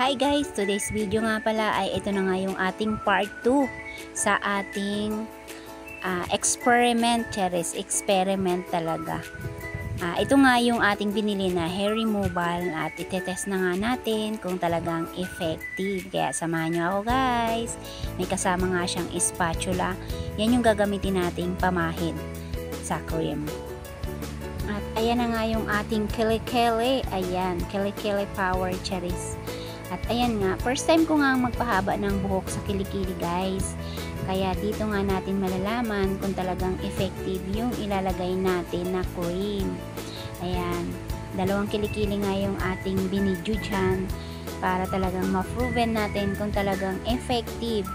Hi guys! Today's video nga pala ay ito na nga yung ating part 2 sa ating experiment, Charis. Experiment talaga. Ito nga yung ating binili na hair removal at itetest na nga natin kung talagang effective. Kaya samahan nyo ako guys. May kasama nga siyang spatula. Yan yung gagamitin nating pamahid sa cream. At ayan na nga yung ating kilikili. Ayan, kilikili power, Charis. At ayan nga, first time ko nga magpahaba ng buhok sa kilikili guys. Kaya dito nga natin malalaman kung talagang effective yung ilalagay natin na cream. Ayan, dalawang kilikili nga yung ating binidyo dyan para talagang ma-proven natin kung talagang effective.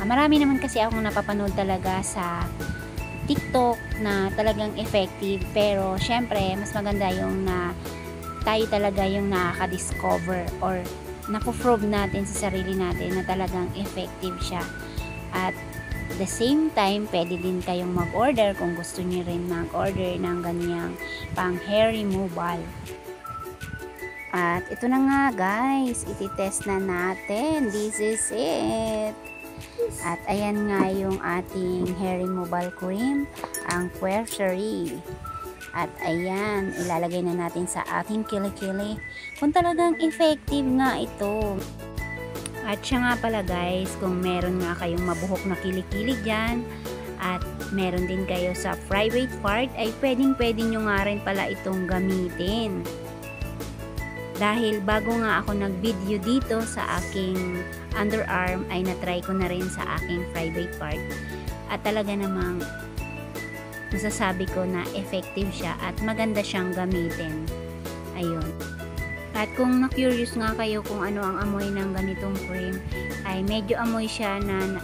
Marami naman kasi akong napapanood talaga sa TikTok na talagang effective. Pero syempre, mas maganda yung na tayo talaga yung nakaka-discover or napo-prove natin sa sarili natin na talagang effective siya. At the same time, pwede din kayong mag-order kung gusto niyo rin mag-order ng ganyang pang hair removal. At ito na nga guys, ititest na natin. This is it. At ayan nga yung ating hair removal cream, ang Puerchery. At ayan, ilalagay na natin sa ating kilikili kung talagang effective nga ito. At siya nga pala guys, kung meron nga kayong mabuhok na kilikili dyan at meron din kayo sa private part, ay pwede nyo nga rin pala itong gamitin. Dahil bago nga ako nag-video dito sa aking underarm, ay natry ko na rin sa aking private part. At talaga namang masasabi ko na effective siya at maganda siyang gamitin. Ayun. At kung na-curious nga kayo kung ano ang amoy ng ganitong cream, ay medyo amoy siya na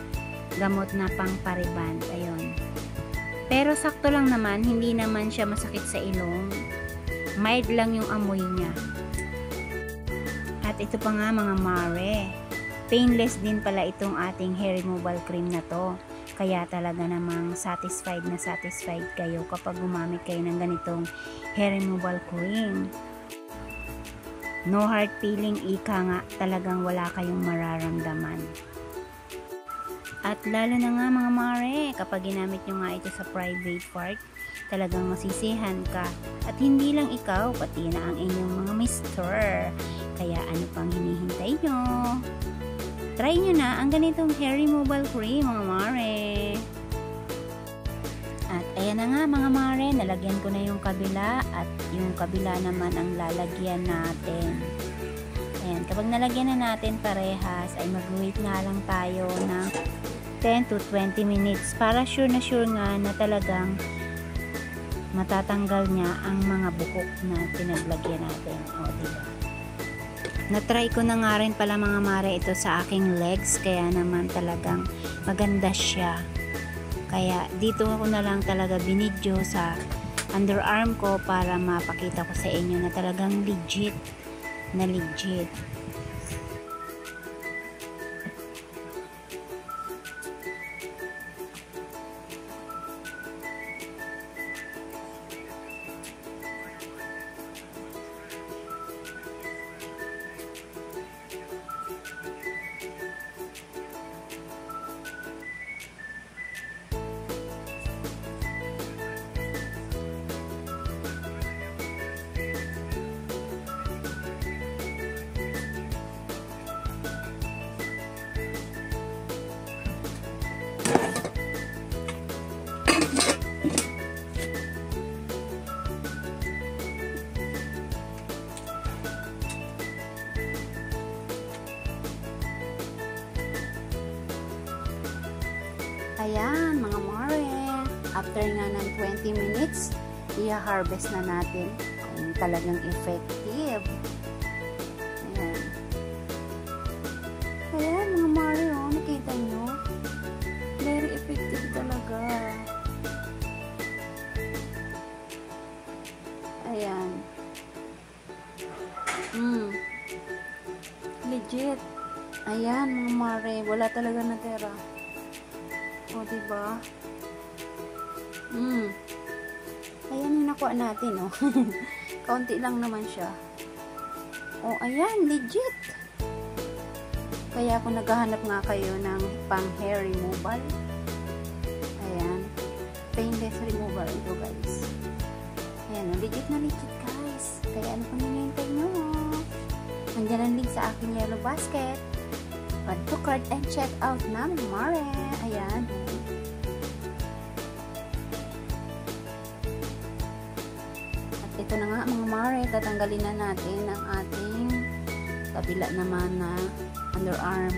gamot na pang-pariban. Ayun. Pero sakto lang naman, hindi naman siya masakit sa ilong. Mild lang yung amoy niya. At ito pa nga mga mare, painless din pala itong ating hair removal cream na to. Kaya talaga namang satisfied na satisfied kayo kapag gumamit kayo ng ganitong hair removal cream. No hard feeling, ika nga, talagang wala kayong mararamdaman. At lalo na nga mga mare, kapag ginamit nyo nga ito sa private part, talagang masisihan ka. At hindi lang ikaw, pati na ang inyong mga mister. Kaya ano pang hinihintay nyo? Try nyo na ang ganitong hair removal cream mga mare. At ayan na nga mga mare, nalagyan ko na yung kabila at yung kabila naman ang lalagyan natin. Ayan, kapag nalagyan na natin parehas ay mag-wait nga lang tayo ng 10 to 20 minutes para sure nga na talagang matatanggal niya ang mga buhok na pinaglagyan natin. O, diba? Na-try ko na nga rin pala mga mare ito sa aking legs, kaya naman talagang maganda siya. Kaya dito ako na lang talaga binidyo sa underarm ko para mapakita ko sa inyo na talagang legit na legit. Ayan, mga mare. After nga ng 20 minutes, i-harvest na natin kung talagang effective. Ayan. Ayan, mga mare, oh. Nakita nyo? Very effective talaga. Ayan. Legit. Ayan, mga mare. Wala talaga natira. O, diba? Ayan yung nakuha natin, oh. Kaunti lang naman siya. Oh, ayan, legit. Kaya kung naghahanap nga kayo ng pang hair removal, ayan, painless removal ito guys. Ayan, legit na legit guys. Kaya ano pang hinihintay nyo? Nandiyan ang link sa aking yellow basket. Add to cart and check out na Mare. Ayan. At ito na nga mga Mare, tatanggalin na natin ang ating kabila naman na underarm.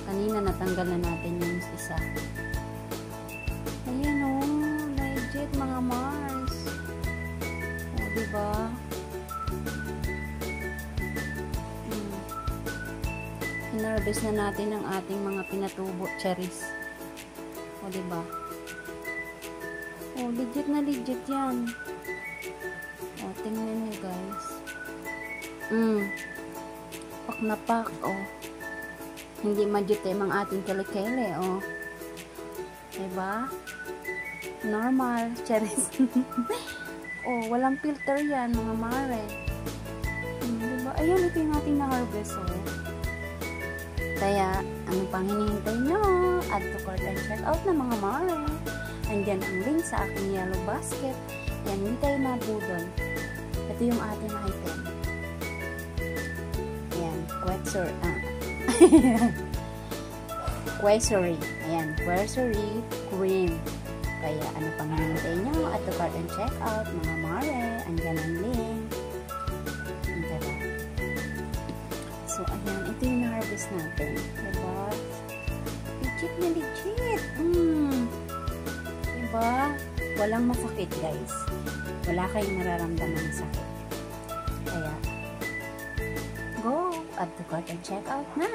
Kanina natanggal na natin yung isa. Ayan o, legit mga Mars. O, diba? Hinarvest na natin ang ating mga pinatubo cherries. O, diba? O, legit na legit yan. O, tingnan nyo guys. Pak na pak, o. Hindi majutim ang ating kele-kele, o. Diba? Normal cherries. O, walang filter yan, mga mare. Diba? Ayan, ito yung ating na-harvest, o. Kaya, ano pang hinihintay nyo? Add to cart and check out na mga mare. Andyan ang link sa aking yellow basket. Yan, hindi tayo mabudol. Ito yung ating item. Ayan, Quesery. Ayan, Quesery cream. Kaya, ano pang hinihintay nyo? Add to cart and check out mga mare. Andyan ang link. So, ayan, ito yung na-harvest natin. Diba? Legit na legit. Diba? Walang masakit, guys. Wala kayong nararamdaman ng sakit. Kaya, go! Add to cart and check out na!